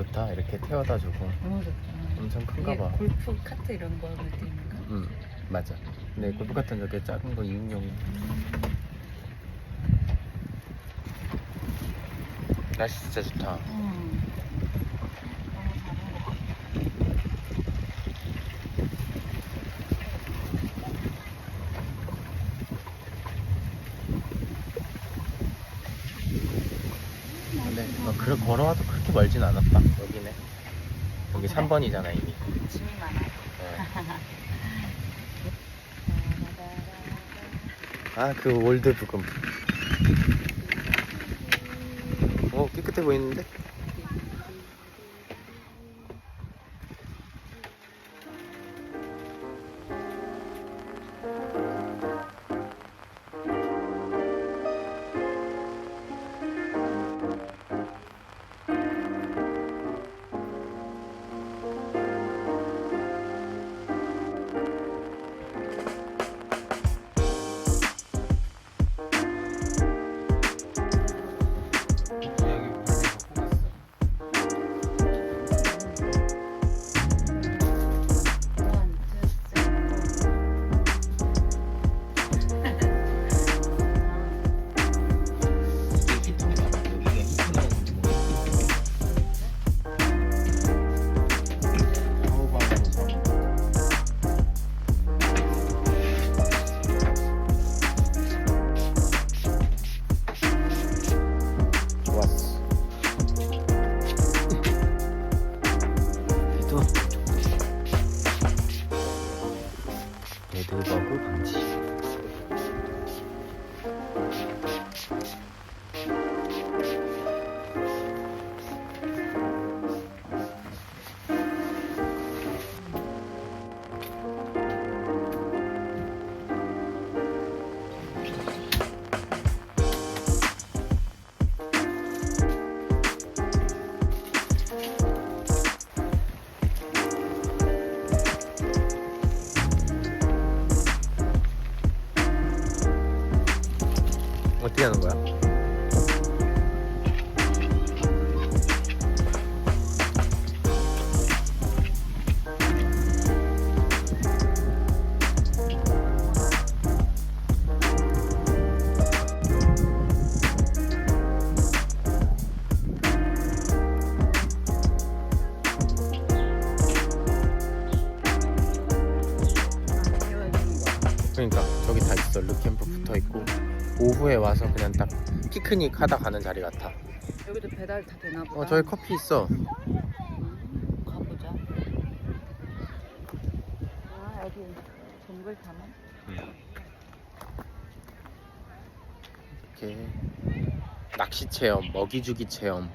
좋다. 이렇게 태워다 주고. 너무 좋다. 엄청 큰가 이게 봐. 골프 카트 이런 거 느낌인가? 맞아. 근데 골프 같은 저게 작은 거 2인용. 날씨 진짜 좋다. 너무 잘한 것 같아. 근데 걸어와도 그렇게 멀진 않았다. 여기네. 여기 그래? 3번이잖아 이미. 짐이 많아요. 아, 그 올드 부금. 깨끗해 보이는데? 레드버그 방지. 어떻게 하는 거야? 그러니까 저기 다 있어. 르캠프 붙어 있고 오후에 와서 그냥 딱 피크닉 하다 가는 자리 같아. 여기도 배달 다 되나 보다. 저기 커피 있어. 가보자. 아, 여기 정글 담아? 이렇게 낚시 체험, 먹이 주기 체험,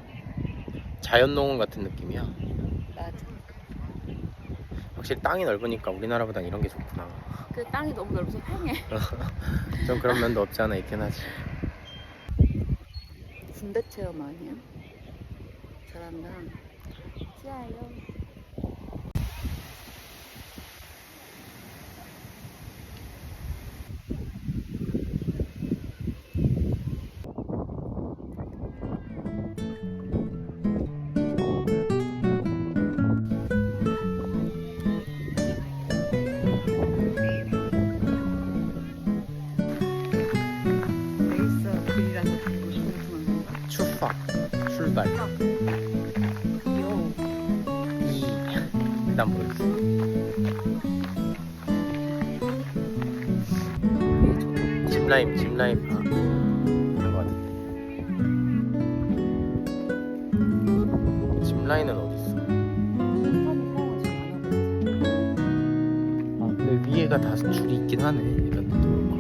자연농원 같은 느낌이야. 맞아. 확실히 땅이 넓으니까 우리나라보단 이런 게 좋구나. 그 땅이 너무 넓어서 횡해. 좀 그런 면도 없지 않아 있긴 하지. 군대 체험 아니야? 잘한다. 좋아요. 출발. 출발. 귀여워. 일단 모르겠어. 짚라인 있는 것 같은데. 짚라인은 어디 있어? 근데 위에가 다 줄이 있긴 하네. 이런 데도 그렇고.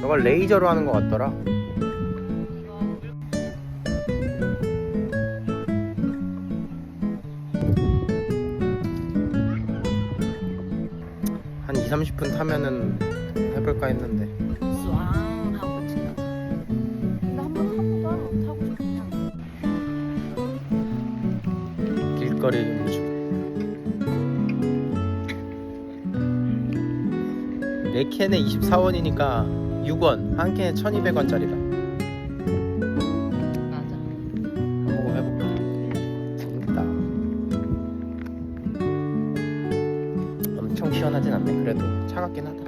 저걸 레이저로 하는 것 같더라. 한 20-30분 타면은 해볼까 했는데. 쏴 하고 지나. 근데 한번 타보자. 타고 싶냐? 길거리 음주. 4캔에 24원이니까 6원. 한 캔에 1200원짜리다. 엄청 시원하진 않네. 그래도 차갑긴 하다.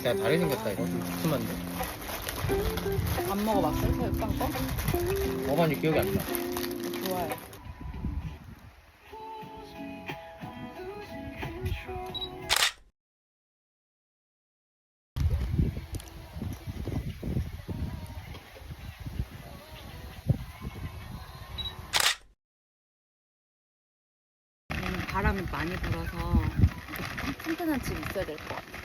야, 다리 생겼다. 이거 좀 두툼한데. 안 먹어봤어요? 새우깡 거? 먹었는지 기억이 안 나. 좋아요. 바람이 많이 불어서 튼튼한 집 있어야 될 것 같아.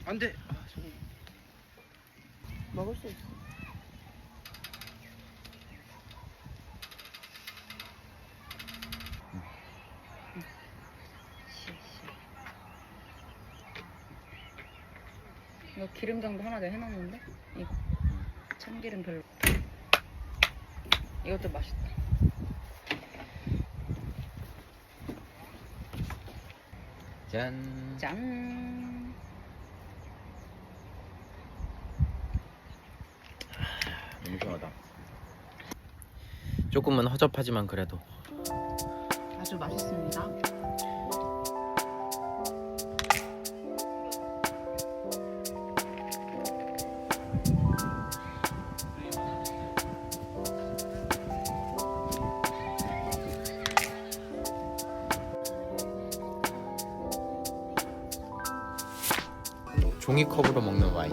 안 돼. 먹을 수 있어. 이거 기름장도 하나 더 해놨는데? 이거 참기름 별로. 이것도 맛있다. 짠. 짠. 너무 시원하다. 조금은 허접하지만 그래도. 아주 맛있습니다. 종이컵으로 먹는 와인.